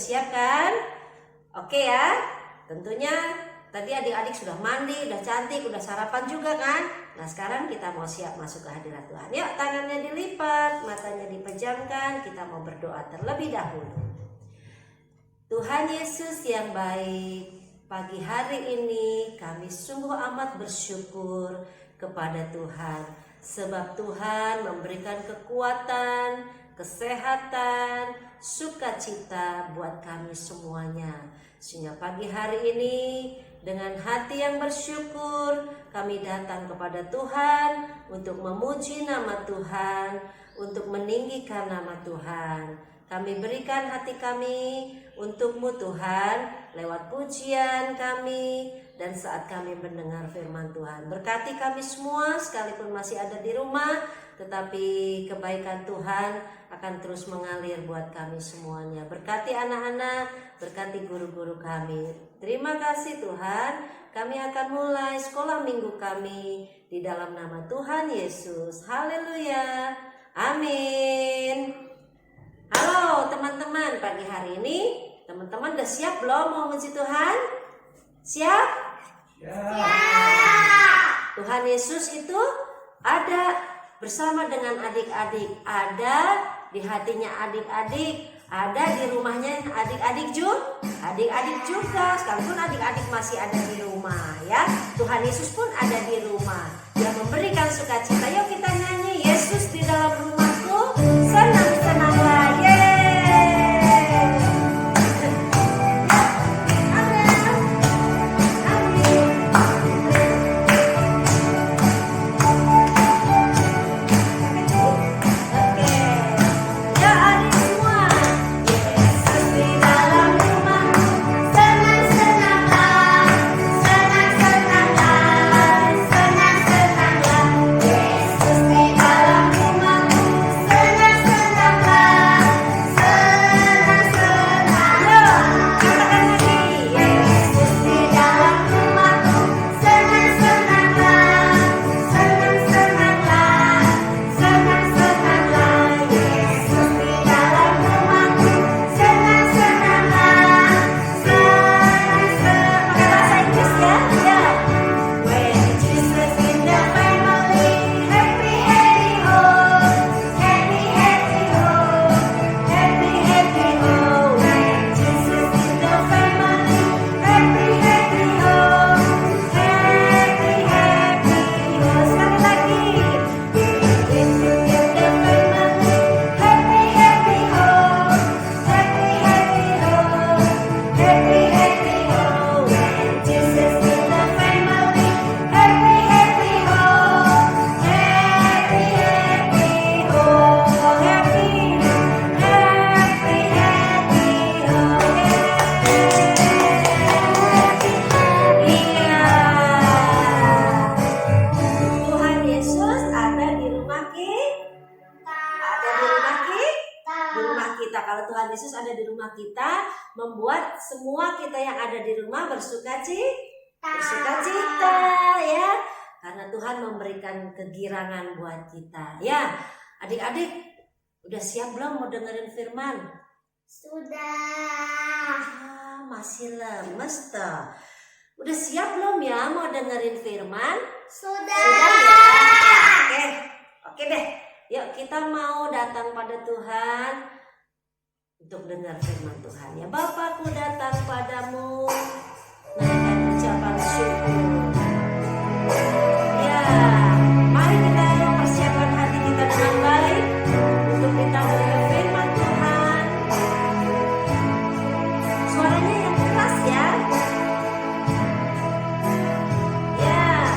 siap kan? Oke ya. Tentunya tadi adik-adik sudah mandi, udah cantik, udah sarapan juga kan? Nah sekarang kita mau siap masuk ke hadirat Tuhan. Yuk tangannya dilipat, matanya dipejamkan, kita mau berdoa terlebih dahulu. Tuhan Yesus yang baik, pagi hari ini kami sungguh amat bersyukur kepada Tuhan. Sebab Tuhan memberikan kekuatan, kesehatan, sukacita buat kami semuanya. Sehingga pagi hari ini dengan hati yang bersyukur kami datang kepada Tuhan untuk memuji nama Tuhan, untuk meninggikan nama Tuhan. Kami berikan hati kami untuk-Mu Tuhan lewat pujian kami dan saat kami mendengar firman Tuhan. Berkati kami semua sekalipun masih ada di rumah, tetapi kebaikan Tuhan akan terus mengalir buat kami semuanya. Berkati anak-anak, berkati guru-guru kami. Terima kasih Tuhan, kami akan mulai sekolah minggu kami di dalam nama Tuhan Yesus. Haleluya, amin. Halo teman-teman, pagi hari ini teman-teman udah siap belum mau memuji Tuhan? Siap? Siap. Tuhan Yesus itu ada bersama dengan adik-adik, ada di hatinya adik-adik, ada di rumahnya adik-adik juga, sekalipun adik-adik masih ada di rumah ya. Tuhan Yesus pun ada di rumah, Dia memberikan sukacita. Yuk kita nyanyi, Yesus di dalam rumahku, senang-senanglah. Kita membuat semua kita yang ada di rumah bersukacita ya, karena Tuhan memberikan kegirangan buat kita ya. Adik-adik udah siap belum mau dengerin firman? Sudah. Masih lemes toh. Udah siap belum ya mau dengerin firman? Sudah ya. Oke deh, yuk kita mau datang pada Tuhan untuk dengar firman Tuhan ya. Bapakku datang padamu, naikkan ucapan syukur. Ya, mari kita persiapkan hati kita dengan baik untuk kita mendengar firman Tuhan. Suaranya yang keras ya. Ya,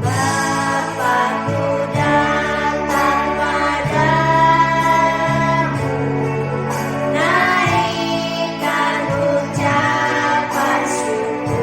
Bapakku datang padamu, naikkan ucapan syukur.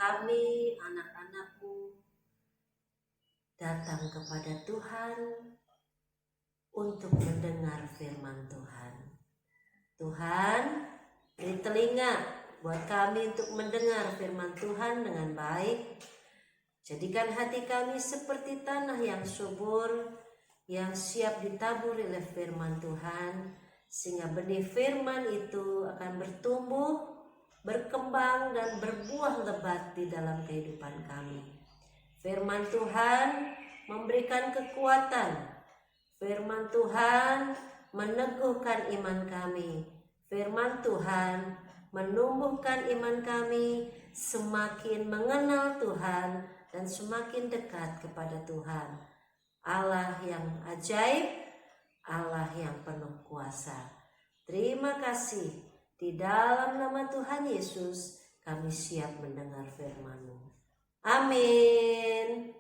kami, anak-anak-Mu, datang kepada Tuhan untuk mendengar firman Tuhan. Tuhan, beri telinga buat kami untuk mendengar firman Tuhan dengan baik. Jadikan hati kami seperti tanah yang subur, yang siap ditaburi oleh firman Tuhan, sehingga benih firman itu akan bertumbuh, berkembang, dan berbuah lebat di dalam kehidupan kami. Firman Tuhan memberikan kekuatan. Firman Tuhan meneguhkan iman kami. Firman Tuhan menumbuhkan iman kami semakin mengenal Tuhan dan semakin dekat kepada Tuhan. Allah yang ajaib, Allah yang penuh kuasa. Terima kasih. Di dalam nama Tuhan Yesus kami siap mendengar firman-Mu. Amin.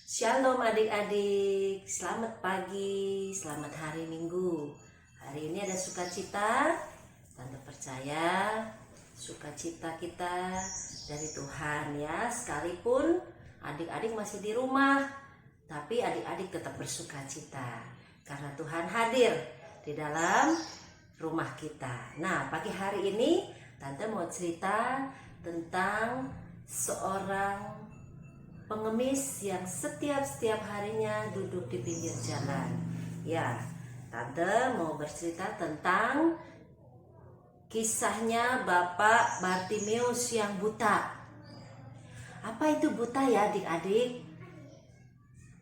Shalom adik-adik, selamat pagi, selamat hari Minggu. Hari ini ada sukacita, Tante percaya sukacita kita dari Tuhan ya. Sekalipun adik-adik masih di rumah, tapi adik-adik tetap bersukacita karena Tuhan hadir di dalam rumah kita. Nah, pagi hari ini Tante mau cerita tentang seorang pengemis yang setiap harinya duduk di pinggir jalan. Ya, Tante mau bercerita tentang kisahnya Bapak Bartimeus yang buta. Apa itu buta ya adik-adik?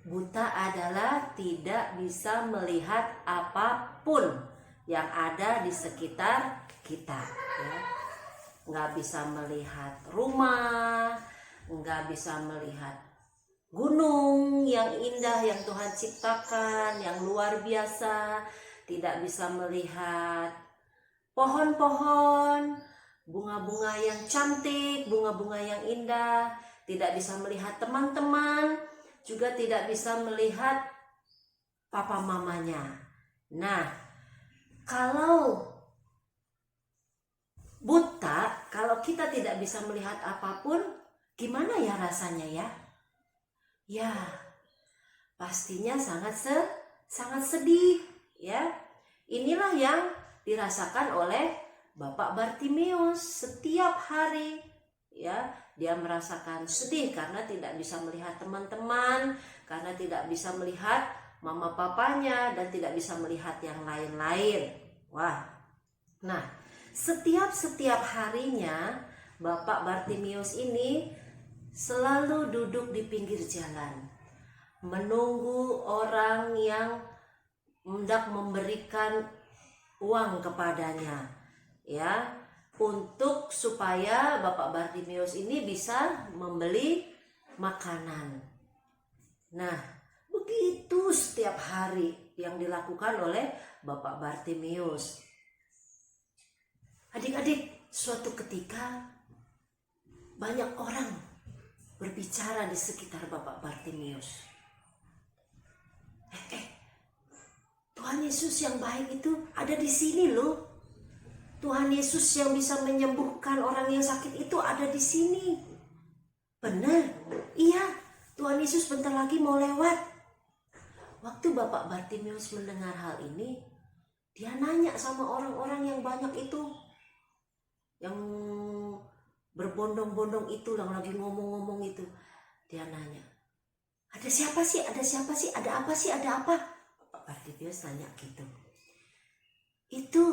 Buta adalah tidak bisa melihat apapun yang ada di sekitar kita. Ya. Nggak bisa melihat rumah, nggak bisa melihat gunung yang indah yang Tuhan ciptakan, yang luar biasa, tidak bisa melihat pohon-pohon, bunga-bunga yang cantik, bunga-bunga yang indah, tidak bisa melihat teman-teman, juga tidak bisa melihat papa mamanya. Nah, kalau buta, kalau kita tidak bisa melihat apapun, gimana ya rasanya ya? Ya, pastinya sangat sedih ya. Inilah yang dirasakan oleh Bapak Bartimeus setiap hari ya. Dia merasakan sedih karena tidak bisa melihat teman-teman, karena tidak bisa melihat mama papanya, dan tidak bisa melihat yang lain-lain. Wah. Nah, setiap harinya Bapak Bartimeus ini selalu duduk di pinggir jalan, menunggu orang yang hendak memberikan uang kepadanya, ya, untuk supaya Bapak Bartimeus ini bisa membeli makanan. Nah, begitu setiap hari yang dilakukan oleh Bapak Bartimeus. Adik-adik, suatu ketika banyak orang berbicara di sekitar Bapak Bartimeus. Tuhan Yesus yang baik itu ada di sini loh. Tuhan Yesus yang bisa menyembuhkan orang yang sakit itu ada di sini. Benar? Iya, Tuhan Yesus bentar lagi mau lewat. Waktu Bapak Bartimeus mendengar hal ini, dia nanya sama orang-orang yang banyak itu, yang berbondong-bondong itu, yang lagi ngomong-ngomong itu. Dia nanya, ada siapa sih, ada siapa sih, ada apa sih, ada apa? Bapak Bartimeus nanya gitu. Itu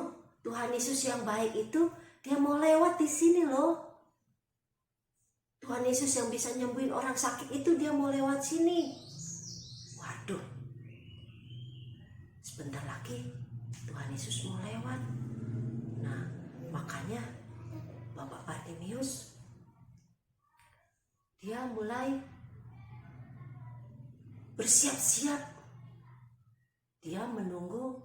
Tuhan Yesus yang baik itu, dia mau lewat di sini loh. Tuhan Yesus yang bisa nyembuhin orang sakit itu, dia mau lewat sini. Waduh, sebentar lagi Tuhan Yesus mau lewat. Nah, makanya Bapak Bartimeus dia mulai bersiap-siap. Dia menunggu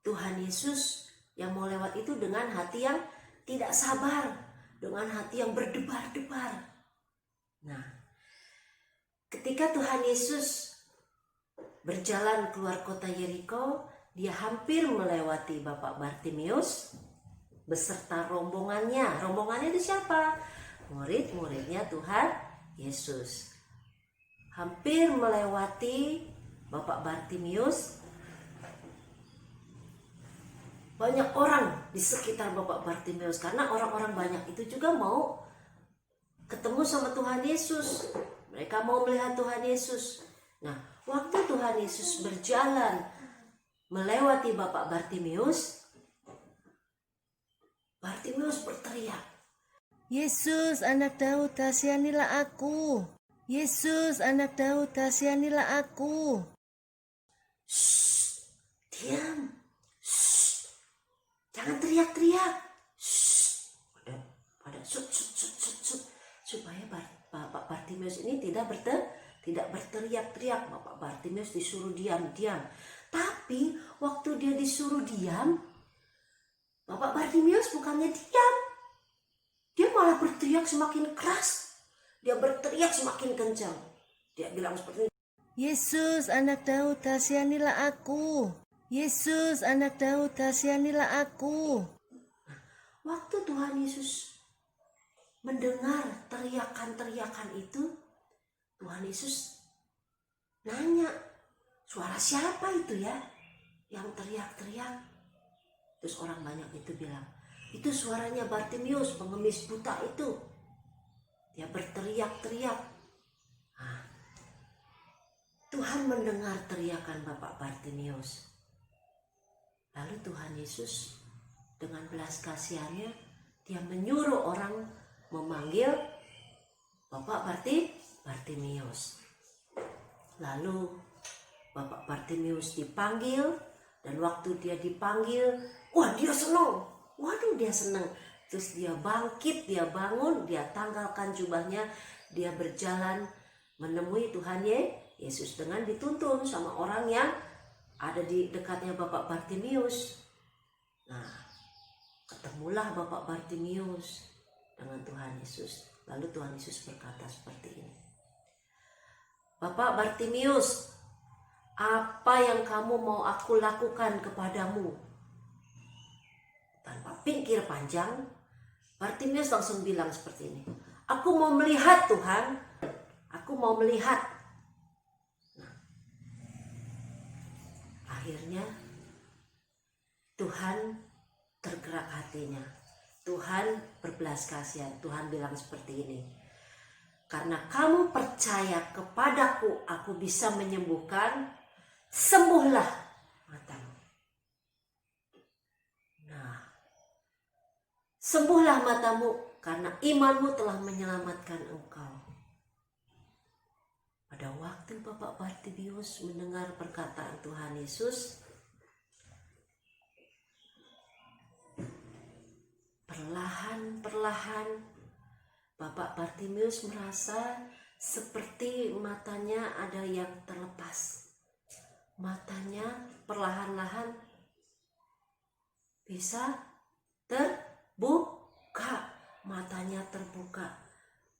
Tuhan Yesus yang mau lewat itu dengan hati yang tidak sabar, dengan hati yang berdebar-debar. Nah, ketika Tuhan Yesus berjalan keluar kota Yeriko, dia hampir melewati Bapak Bartimeus beserta rombongannya. Rombongannya itu siapa? murid-muridnya Tuhan Yesus. Hampir melewati Bapak Bartimius. Banyak orang di sekitar Bapak Bartimius, karena orang-orang banyak itu juga mau ketemu sama Tuhan Yesus. Mereka mau melihat Tuhan Yesus. Nah, waktu Tuhan Yesus berjalan melewati Bapak Bartimius, Bartimius berteriak, "Yesus, anak Daud, kasihanilah aku. Yesus, anak Daud, kasihanilah aku." Shh, diam. Shh, jangan teriak-teriak. Shh, pada supaya Bapak Bartimius ini tidak berteriak-teriak. Bapak Bartimius disuruh diam-diam. Tapi waktu dia disuruh diam, Bapak Bartimius bukannya diam. Dia malah berteriak semakin keras. Dia berteriak semakin kencang. Dia bilang seperti ini, "Yesus, anak Daud, kasihanilah aku. Yesus, anak Daud, kasihanilah aku." Waktu Tuhan Yesus mendengar teriakan-teriakan itu, Tuhan Yesus nanya, "Suara siapa itu ya yang teriak-teriak?" Terus orang banyak itu bilang, "Itu suaranya Bartimius, pengemis buta itu. Dia berteriak-teriak." Nah, Tuhan mendengar teriakan Bapak Bartimius. Lalu Tuhan Yesus dengan belas kasihannya, dia menyuruh orang memanggil Bapak Bartimius. Lalu Bapak Bartimius dipanggil, dan waktu dia dipanggil, wah dia senang. Waduh, dia senang. Terus dia bangkit, dia bangun, dia tanggalkan jubahnya, dia berjalan menemui Tuhan Yesus dengan dituntun sama orang yang ada di dekatnya Bapak Bartimius. Nah, ketemulah Bapak Bartimius dengan Tuhan Yesus. Lalu Tuhan Yesus berkata seperti ini, "Bapak Bartimius, apa yang kamu mau aku lakukan kepadamu?" Tanpa pikir panjang, Bartimius langsung bilang seperti ini, "Aku mau melihat Tuhan, aku mau melihat." Nah, akhirnya Tuhan tergerak hatinya. Tuhan berbelas kasihan. Tuhan bilang seperti ini, "Karena kamu percaya kepadaku, aku bisa menyembuhkan, sembuhlah matamu." Nah, sembuhlah matamu karena imanmu telah menyelamatkan engkau. Pada waktu Bapak Bartimius mendengar perkataan Tuhan Yesus, perlahan-perlahan Bapak Bartimius merasa seperti matanya ada yang terlepas. Matanya perlahan-lahan bisa terbuka. Matanya terbuka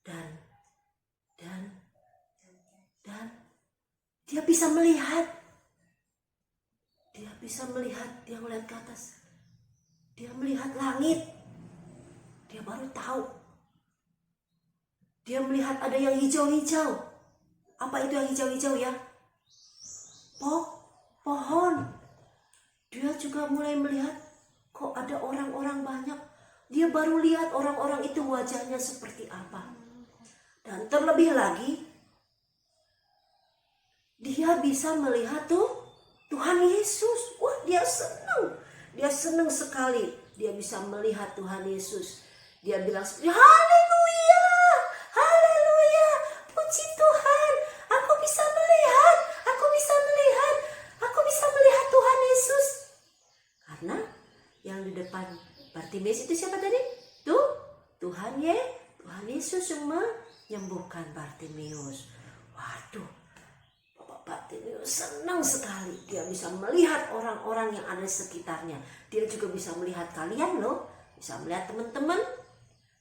dan dia bisa melihat. Dia bisa melihat, dia melihat ke atas. Dia melihat langit. Dia baru tahu. Dia melihat ada yang hijau-hijau. Apa itu yang hijau-hijau ya? Pohon. Dia juga mulai melihat, kok ada orang-orang banyak. Dia baru lihat orang-orang itu wajahnya seperti apa. Dan terlebih lagi, dia bisa melihat Tuhan Yesus. Wah, dia senang. Dia senang sekali. Dia bisa melihat Tuhan Yesus. Dia bilang seperti, "Haleluya, haleluya, puji Tuhan. Aku bisa melihat Tuhan Yesus." Karena yang di depan Bartimius itu siapa tadi? Tuhan Yesus yang menyembuhkan Bartimius. Waduh, Bapak Bartimius senang sekali. Dia bisa melihat orang-orang yang ada di sekitarnya. Dia juga bisa melihat kalian loh. Bisa melihat teman-teman.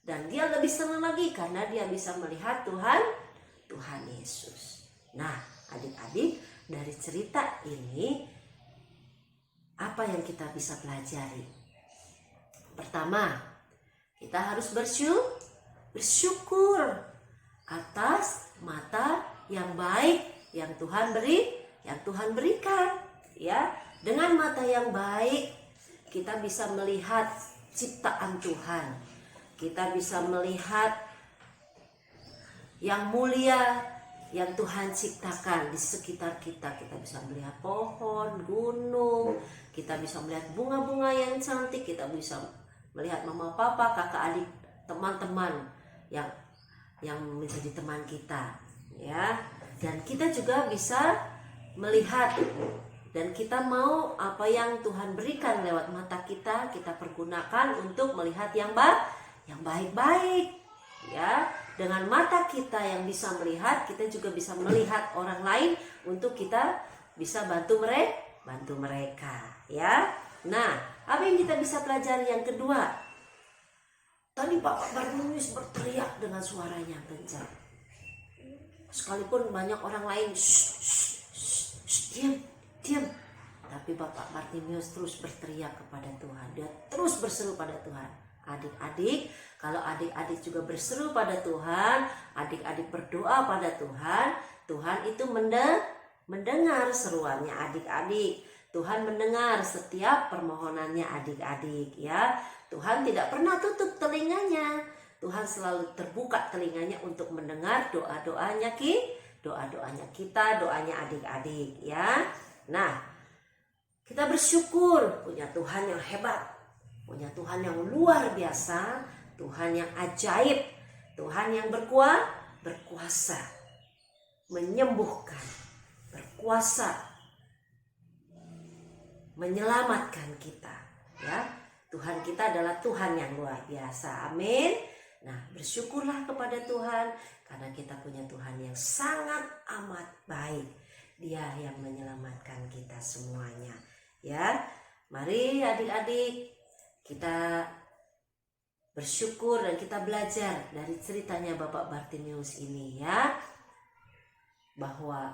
Dan dia lebih senang lagi karena dia bisa melihat Tuhan Yesus. Nah, adik-adik, dari cerita ini apa yang kita bisa pelajari? Pertama, kita harus bersyukur atas mata yang baik yang Tuhan berikan, ya. Dengan mata yang baik kita bisa melihat ciptaan Tuhan. Kita bisa melihat yang mulia yang Tuhan ciptakan di sekitar kita. Kita bisa melihat pohon, gunung, kita bisa melihat bunga-bunga yang cantik, kita bisa melihat mama, papa, kakak, adik, teman-teman yang menjadi teman kita, ya. Dan kita juga bisa melihat, dan kita mau apa yang Tuhan berikan lewat mata kita pergunakan untuk melihat yang baik-baik, ya. Dengan mata kita yang bisa melihat, kita juga bisa melihat orang lain untuk kita bisa bantu mereka, ya. Nah, apa yang kita bisa pelajari yang kedua? Tadi Bapak Bartimius berteriak dengan suaranya kencang. Sekalipun banyak orang lain, diam. Tapi Bapak Bartimius terus berteriak kepada Tuhan. Dia terus berseru pada Tuhan. Adik-adik, kalau adik-adik juga berseru pada Tuhan, adik-adik berdoa pada Tuhan, Tuhan itu mendengar seruannya adik-adik. Tuhan mendengar setiap permohonannya adik-adik, ya. Tuhan tidak pernah tutup telinganya. Tuhan selalu terbuka telinganya untuk mendengar doa-doanya kita, doanya adik-adik, ya. Nah, kita bersyukur punya Tuhan yang hebat, punya Tuhan yang luar biasa, Tuhan yang ajaib, Tuhan yang berkuasa menyembuhkan, berkuasa menyelamatkan kita, ya. Tuhan kita adalah Tuhan yang luar biasa. Amin. Nah, bersyukurlah kepada Tuhan karena kita punya Tuhan yang sangat amat baik. Dia yang menyelamatkan kita semuanya, ya. Mari adik-adik kita bersyukur dan kita belajar dari ceritanya Bapak Bartimius ini, ya. Bahwa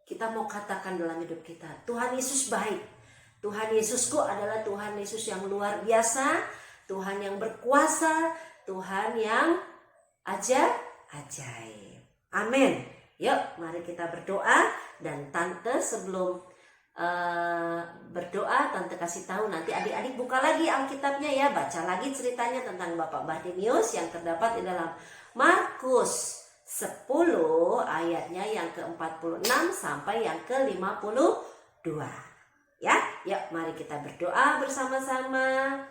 kita mau katakan dalam hidup kita, Tuhan Yesus baik. Tuhan Yesusku adalah Tuhan Yesus yang luar biasa, Tuhan yang berkuasa, Tuhan yang ajaib. Amin. Yuk, mari kita berdoa. Dan Tante sebelum berdoa, Tante kasih tahu nanti adik-adik buka lagi Alkitabnya, ya. Baca lagi ceritanya tentang Bapak Bartimius yang terdapat di dalam Markus 10 ayatnya yang ke-46 sampai yang ke-52. Ya, yuk mari kita berdoa bersama-sama.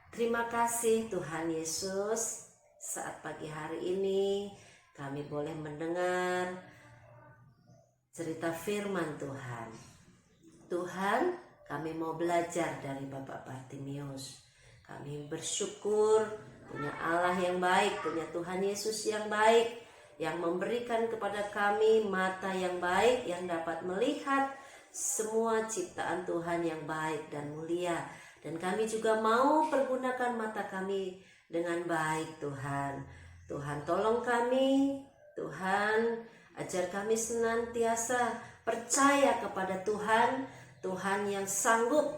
Terima kasih Tuhan Yesus, saat pagi hari ini kami boleh mendengar cerita firman Tuhan. Tuhan, kami mau belajar dari Bapak Bartimius. Kami bersyukur punya Allah yang baik, punya Tuhan Yesus yang baik, yang memberikan kepada kami mata yang baik, yang dapat melihat semua ciptaan Tuhan yang baik dan mulia. Dan kami juga mau pergunakan mata kami dengan baik, Tuhan. Tuhan tolong kami, Tuhan ajar kami senantiasa percaya kepada Tuhan, Tuhan yang sanggup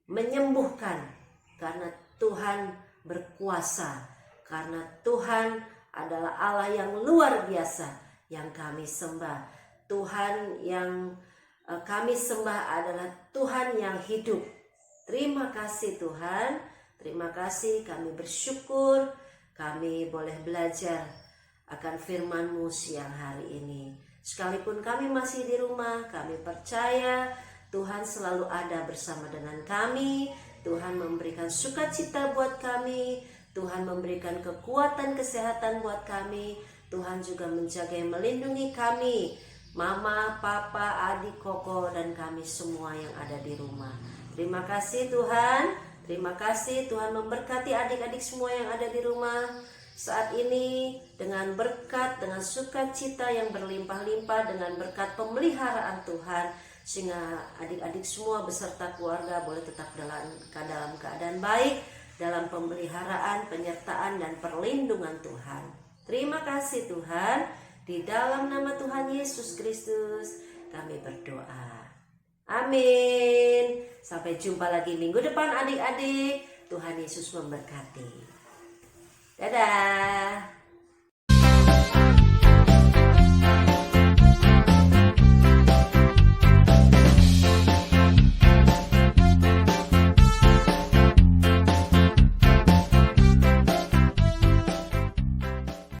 menyembuhkan, karena Tuhan berkuasa, karena Tuhan adalah Allah yang luar biasa yang kami sembah. Tuhan yang kami sembah adalah Tuhan yang hidup. Terima kasih Tuhan, terima kasih, kami bersyukur kami boleh belajar akan firman-Mu siang hari ini. Sekalipun kami masih di rumah, kami percaya Tuhan selalu ada bersama dengan kami. Tuhan memberikan sukacita buat kami, Tuhan memberikan kekuatan kesehatan buat kami. Tuhan juga menjaga dan melindungi kami, Mama, Papa, adik, Koko, dan kami semua yang ada di rumah. Terima kasih Tuhan. Terima kasih Tuhan memberkati adik-adik semua yang ada di rumah saat ini dengan berkat, dengan sukacita yang berlimpah-limpah, dengan berkat pemeliharaan Tuhan, sehingga adik-adik semua beserta keluarga boleh tetap dalam keadaan baik, dalam pemeliharaan, penyertaan, dan perlindungan Tuhan. Terima kasih Tuhan. Di dalam nama Tuhan Yesus Kristus kami berdoa. Amin. Sampai jumpa lagi minggu depan adik-adik. Tuhan Yesus memberkati. Dadah.